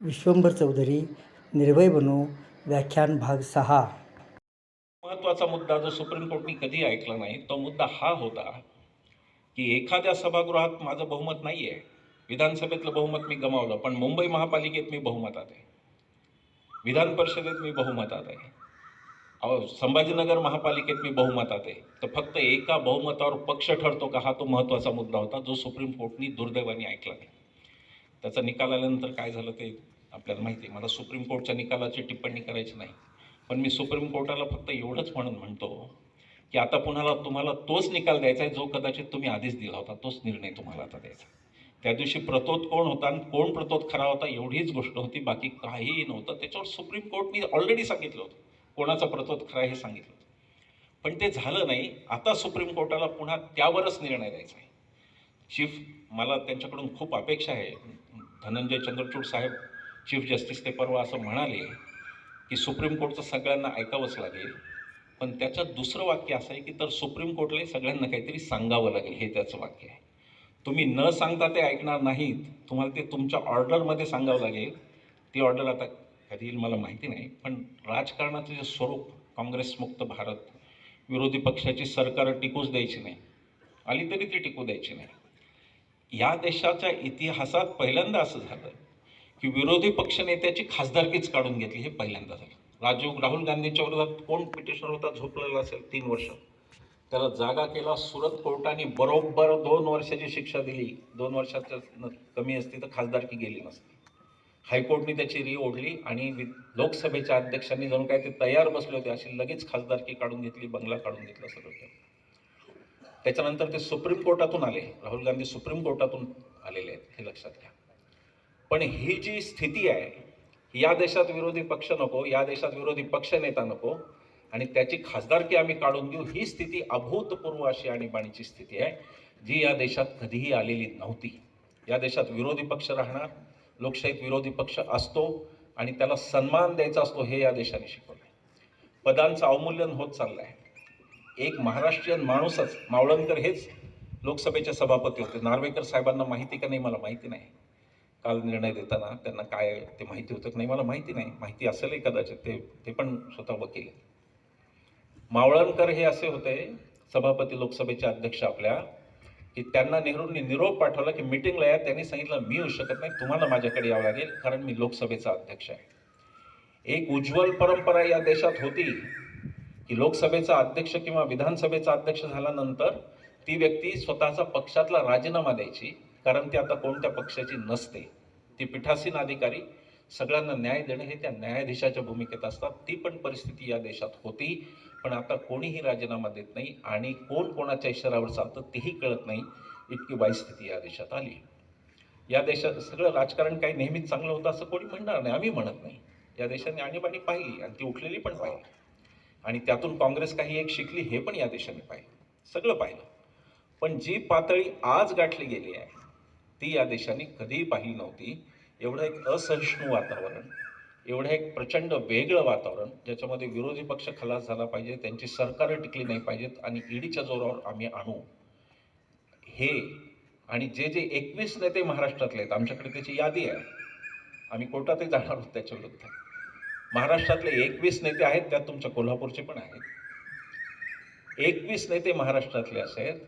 विश्वंभर चौधरी, निर्भय बनो, व्याख्यान भाग 6. महत्वाचा मुद्दा जो सुप्रीम कोर्टने कधी ऐकला नाही तो मुद्दा हा होता की एखाद्या सभागृहात माझं बहुमत नाही आहे, विधानसभेतलं बहुमत मी गमावलं, पण मुंबई महापालिकेत मी बहुमतात आहे, विधान परिषदेत मी बहुमतात आहे, संभाजीनगर महापालिकेत मी बहुमतात आहे. तर फक्त एका बहुमतावर पक्ष ठरतो का, हा तो महत्त्वाचा मुद्दा होता जो सुप्रीम कोर्टने दुर्दैवाने ऐकला नाही. त्याचा निकाल आल्यानंतर काय झालं ते आपल्याला माहिती आहे. मला सुप्रीम कोर्टच्या निकालाची टिप्पणी करायची नाही, पण मी सुप्रीम कोर्टाला फक्त एवढंच म्हणतो की आता तुम्हाला तोच निकाल द्यायचा आहे जो कदाचित तुम्ही आधीच दिला होता, तोच निर्णय तुम्हाला आता द्यायचा. त्या दिवशी प्रतोद कोण होता आणि कोण प्रतोद खरा होता एवढीच गोष्ट होती, बाकी काहीही नव्हतं. त्याच्यावर सुप्रीम कोर्टने ऑलरेडी सांगितलं होतं कोणाचा प्रतोद खरा हे सांगितलं होतं, पण ते झालं नाही. आता सुप्रीम कोर्टाला पुन्हा त्यावरच निर्णय द्यायचा आहे. चीफ, मला त्यांच्याकडून खूप अपेक्षा आहे. धनंजय चंद्रचूड साहेब चीफ जस्टिस ते परवा असं म्हणाले की सुप्रीम कोर्टचं सगळ्यांना ऐकावंच लागेल, पण त्याच्यात दुसरं वाक्य असं आहे की तर सुप्रीम कोर्टला सगळ्यांना काहीतरी सांगावं लागेल, हे त्याचं वाक्य आहे. तुम्ही न सांगता ते ऐकणार नाहीत, तुम्हाला ते तुमच्या ऑर्डरमध्ये सांगावं लागेल. ती ऑर्डर आता कधी येईल मला माहिती नाही, पण राजकारणाचं जे स्वरूप, काँग्रेसमुक्त भारत, विरोधी पक्षाची सरकार टिकूच द्यायची नाही, आली तरी ती टिकू द्यायची नाही. या देशाच्या इतिहासात पहिल्यांदा असं झालं की विरोधी पक्षनेत्याची खासदारकीच काढून घेतली, हे पहिल्यांदा झालं. राहुल गांधींच्या विरोधात कोण पिटिशनर होता, झोपलेला असेल 3 वर्ष, त्याला जागा केला. सुरत कोर्टाने बरोबर 2 वर्षाची शिक्षा दिली. 2 वर्षाच्या कमी असती तर खासदारकी गेली नसती. हायकोर्टने त्याची री ओढली आणि लोकसभेच्या अध्यक्षांनी जणू काय ते तयार बसले होते अशी लगेच खासदारकी काढून घेतली, बंगला काढून घेतला सगळं. त्याच्यानंतर ते सुप्रीम कोर्टातून आले. राहुल गांधी सुप्रीम कोर्टातून आलेले आहेत, हे लक्षात घ्या. पण ही जी स्थिती आहे, या देशात विरोधी पक्ष नको, या देशात विरोधी पक्ष नेता नको आणि त्याची खासदारकी आम्ही काढून घेऊ, ही स्थिती अभूतपूर्व अशी आणीबाणीची स्थिती आहे जी या देशात कधीही आलेली नव्हती. या देशात विरोधी पक्ष राहणार, लोकशाहीत विरोधी पक्ष असतो आणि त्याला सन्मान द्यायचा असतो, हे या देशाने शिकवलं. पदांचं अवमूल्यन होत चाललं आहे. एक महाराष्ट्रीयन माणूसच, मावळणकर हेच लोकसभेचे सभापती होते. नार्वेकर साहेबांना माहिती का नाही मला माहिती नाही. काल निर्णय देताना त्यांना काय ते माहिती होतं की नाही मला माहिती नाही, माहिती असेलही कदाचित, ते पण स्वतः वकील. मावळणकर हे असे होते सभापती, लोकसभेचे अध्यक्ष आपल्या, की त्यांना नेहरूंनी निरोप पाठवला की मीटिंगला या. त्यांनी सांगितलं मी येऊ शकत नाही, तुम्हाला माझ्याकडे यावं लागेल कारण मी लोकसभेचा अध्यक्ष आहे. एक उज्ज्वल परंपरा या देशात होती की लोकसभेचा अध्यक्ष किंवा विधानसभेचा अध्यक्ष झाल्यानंतर ती व्यक्ती स्वतःचा पक्षातला राजीनामा द्यायची, कारण ती आता कोणत्या पक्षाची नसते. ती पीठासीन अधिकारी, सगळ्यांना न्याय देणं हे त्या न्यायाधीशाच्या भूमिकेत असतात. ती पण परिस्थिती या देशात होती, पण आता कोणीही राजीनामा देत नाही आणि कोण कोणाच्या इशाऱ्यावर चालतं तेही कळत नाही, इतकी वाईट स्थिती या देशात आली. या देशात सगळं राजकारण काही नेहमीच चांगलं होतं असं कोणी म्हणणार नाही, आम्ही म्हणत नाही. या देशाने आणीबाणी पाहिली आणि ती उठलेली पण पाहिली आणि त्यातून काँग्रेस काही एक शिकली, हे पण या देशाने पाहिलं, सगळं पाहिलं. पण जी पातळी आज गाठली गेली आहे ती या देशाने कधीही पाहिली नव्हती. एवढं एक असहिष्णू वातावरण, एवढं एक प्रचंड वेगळं वातावरण, ज्याच्यामध्ये विरोधी पक्ष खलास झाला पाहिजे, त्यांची सरकारं टिकली नाही पाहिजेत आणि ईडीच्या जोरावर आम्ही आणू, हे. आणि जे 21 नेते महाराष्ट्रातले आहेत, आमच्याकडे त्याची यादी आहे, आम्ही कोर्टातही जाणार आहोत त्याच्या विरुद्ध. महाराष्ट्रातले 21 नेते आहेत, त्यात तुमच्या कोल्हापूरचे पण आहेत. 21 नेते महाराष्ट्रातले असे आहेत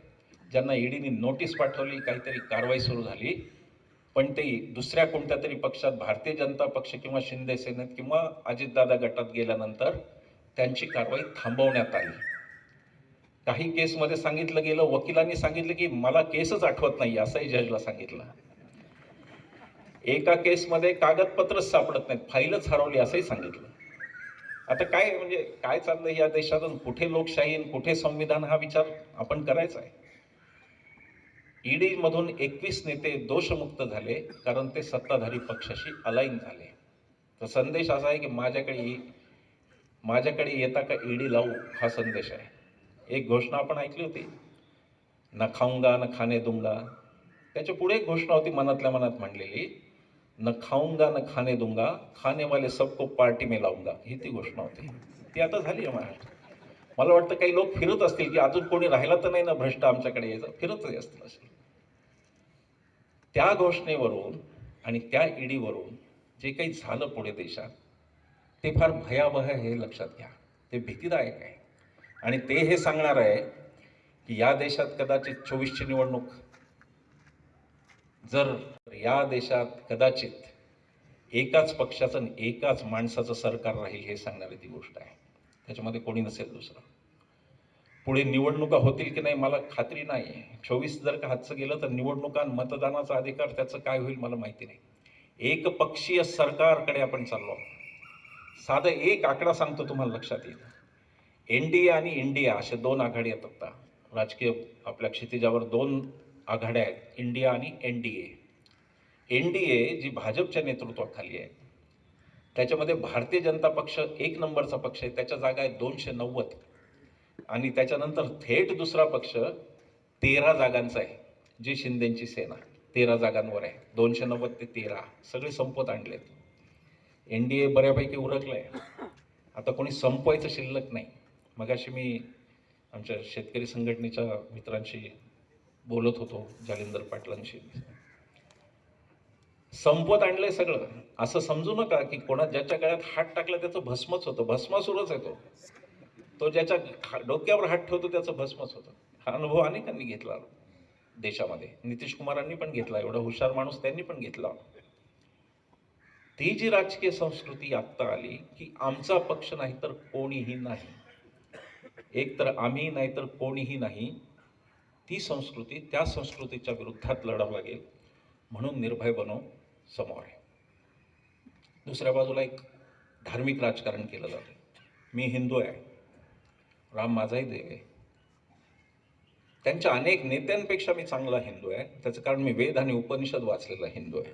ज्यांना ईडीने नोटीस पाठवली, काहीतरी कारवाई सुरू झाली, पण ते दुसऱ्या कोणत्या तरी पक्षात, भारतीय जनता पक्ष किंवा शिंदे सेनेत किंवा अजितदादा गटात गेल्यानंतर त्यांची कारवाई थांबवण्यात आली. काही केसमध्ये सांगितलं गेलं, वकिलांनी सांगितलं की मला केसच आठवत नाही असंही जजला सांगितलं. एका केसमध्ये कागदपत्रच सापडत नाहीत, फाईलच हरवली असंही सांगितलं. आता काय म्हणजे काय चाललंय या देशातून, कुठे लोकशाही कुठे संविधान, हा विचार आपण करायचा आहे. ईडी मधून 21 नेते दोषमुक्त झाले कारण ते सत्ताधारी पक्षाशी अलाइन झाले. तर संदेश असा आहे की माझ्याकडे येता का ईडी लावू, हा संदेश आहे. एक घोषणा आपण ऐकली होती, न खाऊंगा न खाने दूंगा. त्याच्या पुढे एक घोषणा होती मनातल्या मनात म्हणलेली, न खाऊंगा न खाने दूंगा, खाने वाले सबको पार्टी में लाऊंगा. ही ती घोषणा होती, ती आता झाली आहे महाराष्ट्रात. मला वाटतं काही लोक फिरत असतील की अजून कोणी राहिला तर नाही ना भ्रष्ट आमच्याकडे यायचं, फिरतच असतील असे. त्या घोषणेवरून आणि त्या ईडीवरून जे काही झालं पुढे देशात ते फार भयावह आहे हे लक्षात घ्या. ते भीतीदायक आहे आणि ते हे सांगणार आहे की या देशात कदाचित 24ची निवडणूक, जर या देशात कदाचित एकाच पक्षाचं आणि एकाच माणसाचं सरकार राहील हे सांगणारी ती गोष्ट आहे. त्याच्यामध्ये कोणी नसेल दुसरं. पुढे निवडणुका होतील की नाही मला खात्री नाही. 24 जर का हातचं गेलं तर निवडणुका मतदानाचा अधिकार त्याचं काय होईल मला माहिती नाही. एकपक्षीय सरकारकडे आपण चाललो. साधं एक आकडा सांगतो तुम्हाला लक्षात येईल. एनडीए आणि इंडिया असे दोन आघाडी आहेत आता राजकीय आपल्या क्षितिजावर. दोन आघाड्या आहेत, इंडिया आणि एनडीए. एनडीए जी भाजपच्या नेतृत्वाखाली आहे त्याच्यामध्ये भारतीय जनता पक्ष एक नंबरचा पक्ष आहे. त्याच्या जागा आहेत 290 आणि त्याच्यानंतर थेट दुसरा पक्ष 13 जागांचा आहे, जी शिंदेची सेना 13 जागांवर आहे. 290 ते 13 सगळे संपवत आणलेत. एनडीए बऱ्यापैकी उरकलंय. आता कोणी संपवायचं शिल्लक नाही. मगाशी मी आमच्या शेतकरी संघटनेच्या मित्रांशी बोलत होतो, जालिंदर पाटलांशी. संपवत आणलंय सगळं. असं समजू नका की कोणा ज्याच्या गळ्यात हात टाकला त्याचं भस्मच होतं. भस्मासुरच आहे तो ज्याच्या डोक्यावर हात ठेवतो त्याचं भस्मच होतं. हा अनुभव अनेकांनी घेतला देशामध्ये. नितीश कुमारांनी पण घेतला. एवढा हुशार माणूस त्यांनी पण घेतला. ती जी राजकीय संस्कृती आत्ता आली की आमचा पक्ष नाही तर कोणीही नाही, एक तर आम्ही नाही तर कोणीही नाही, ती संस्कृती, त्या संस्कृतीच्या विरुद्धात लढावं लागेल. म्हणून निर्भय बनो समोर आहे. दुसऱ्या बाजूला एक धार्मिक राजकारण केलं जातं. मी हिंदू आहे, राम माझाही देव आहे. त्यांच्या अनेक नेत्यांपेक्षा मी चांगला हिंदू आहे. त्याचं कारण मी वेद आणि उपनिषद वाचलेला हिंदू आहे.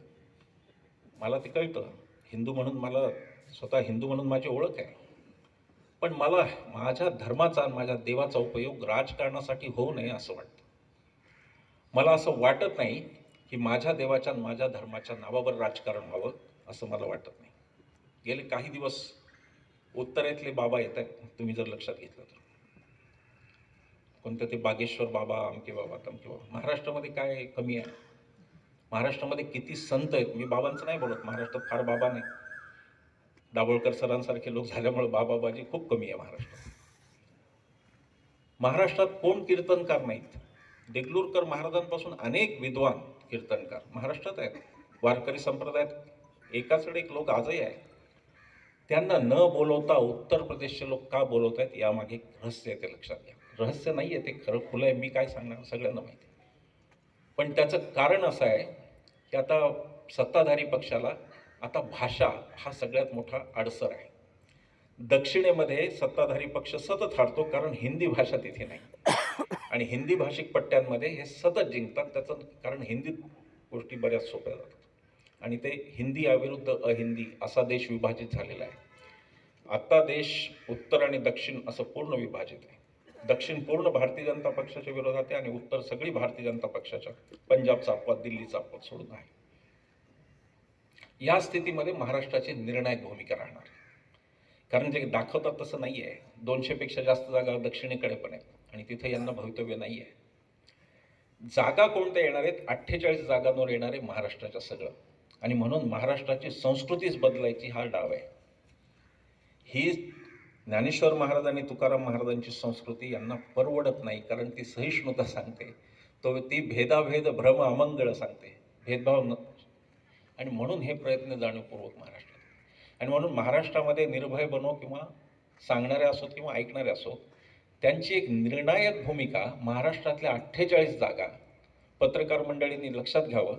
मला ते कळतं. हिंदू म्हणून मला स्वतः हिंदू म्हणून माझी ओळख आहे. पण मला माझ्या धर्माचा माझ्या देवाचा उपयोग राजकारणासाठी होऊ नये असं वाटतं. मला असं वाटत नाही की माझ्या देवाच्या माझ्या धर्माच्या नावावर राजकारण व्हावं असं मला वाटत नाही. गेले काही दिवस उत्तरेतले बाबा येत आहेत, तुम्ही जर लक्षात घेतलं तर. कोणतं ते बागेश्वर बाबा, अमके बाबा तमके बाबा. महाराष्ट्रामध्ये काय कमी आहे? महाराष्ट्रामध्ये किती संत आहेत. मी बाबांचं नाही बोलत, महाराष्ट्रात फार बाबा नाही. दाभोळकर सरांसारखे लोक झाल्यामुळे बाबाबाजी खूप कमी आहे महाराष्ट्रात. महाराष्ट्रात कोण कीर्तनकार नाहीत? देगलूरकर महाराजांपासून अनेक विद्वान कीर्तनकार महाराष्ट्रात आहेत. वारकरी संप्रदायात एकाचकडे एक लोक आजही आहे. त्यांना न बोलवता उत्तर प्रदेशचे लोक का बोलवत आहेत यामागे एक रहस्य आहे, ते लक्षात घ्या. रहस्य नाही आहे, ते खरं खुलं आहे. मी काय सांगणार सगळ्यांना माहिती आहे. पण त्याचं कारण असं आहे की आता सत्ताधारी पक्षाला आता भाषा हा सगळ्यात मोठा अडसर आहे. दक्षिणेमध्ये सत्ताधारी पक्ष सतत हारतो कारण हिंदी भाषा तिथे नाही आणि हिंदी भाषिक पट्ट्यांमध्ये हे सतत जिंकतात. त्याचं कारण हिंदीत गोष्टी बऱ्याच सोप्या जातात आणि ते हिंदी याविरुद्ध अहिंदी असा देश विभाजित झालेला आहे. आत्ता देश उत्तर आणि दक्षिण असं पूर्ण विभाजित आहे. दक्षिण पूर्ण भारतीय जनता पक्षाच्या विरोधात आहे आणि उत्तर सगळी भारतीय जनता पक्षाच्या, पंजाबचा अपवाद, दिल्लीचा अपवाद सोडून आहे. या स्थितीमध्ये महाराष्ट्राची निर्णायक भूमिका राहणार आहे. कारण जे दाखवतात तसं नाही आहे. 200पेक्षा जास्त जागा दक्षिणेकडे पण आहेत आणि तिथे यांना भवितव्य नाही आहे. जागा कोणत्या येणार आहेत? 48 जागांवर येणार आहे महाराष्ट्राच्या सगळं. आणि म्हणून महाराष्ट्राची संस्कृतीच बदलायची हा डाव आहे. ही ज्ञानेश्वर महाराज आणि तुकाराम महाराजांची संस्कृती यांना परवडत नाही, कारण ती सहिष्णुता सांगते, ती भेदाभेद भ्रम अमंगळ सांगते, भेदभाव न. आणि म्हणून हे प्रयत्न जाणीवपूर्वक महाराष्ट्रात. आणि म्हणून महाराष्ट्रामध्ये निर्भय बनो किंवा सांगणारे असोत किंवा ऐकणारे असोत, त्यांची एक निर्णायक भूमिका महाराष्ट्रातल्या 48 जागा, पत्रकार मंडळींनी लक्षात घ्यावं,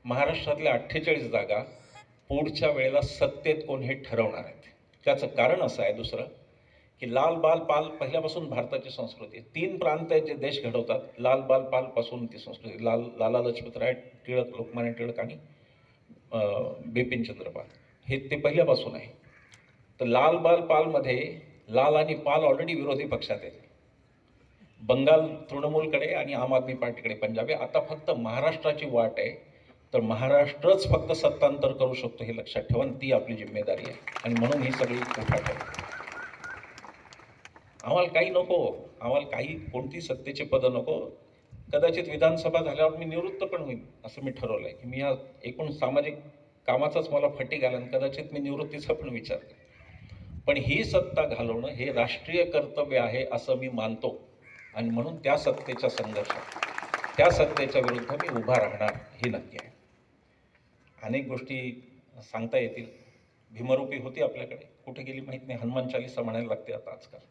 महाराष्ट्रातल्या 48 जागा पुढच्या वेळेला सत्तेत कोण हे ठरवणार आहेत. त्याचं कारण असं आहे दुसरं की लाल बाल पाल पहिल्यापासून भारताची संस्कृती आहे. 3 प्रांत आहेत जे देश घडवतात. लाल बाल पाल पासून ती संस्कृती. लाला लजपतराय टिळक, लोकमान्य टिळक आणि बिपिन चंद्रपाल हे ते पहिल्यापासून आहे. तर लाल बाल पालमध्ये लाल आणि पाल ऑलरेडी विरोधी पक्षात आहेत. बंगाल तृणमूलकडे आणि आम आदमी पार्टीकडे पंजाब आहे. आता फक्त महाराष्ट्राची वाट आहे. तर महाराष्ट्रच फक्त सत्तांतर करू शकतो हे लक्षात ठेवा. ती आपली जिम्मेदारी आहे आणि म्हणून ही सगळी उठाठ आहे. आम्हाला काही नको, आम्हाला काही कोणती सत्तेचे पदं नको. कदाचित विधानसभा झाल्यावर मी निवृत्त पण होईल असं मी ठरवलं आहे की मी या एकूण सामाजिक कामाचाच मला फटी घालन, कदाचित मी निवृत्तीचा पण विचार करेन. पण ही सत्ता घालवणं हे राष्ट्रीय कर्तव्य आहे असं मी मानतो आणि म्हणून त्या सत्तेच्या संघर्षात, त्या सत्तेच्या विरुद्ध मी उभा राहणार ही नक्की आहे. अनेक गोष्टी सांगता येतील. भीमरूपी होती आपल्याकडे, कुठे गेली माहीत नाही. हनुमान चालीसा म्हणायला लागते आता आजकाल.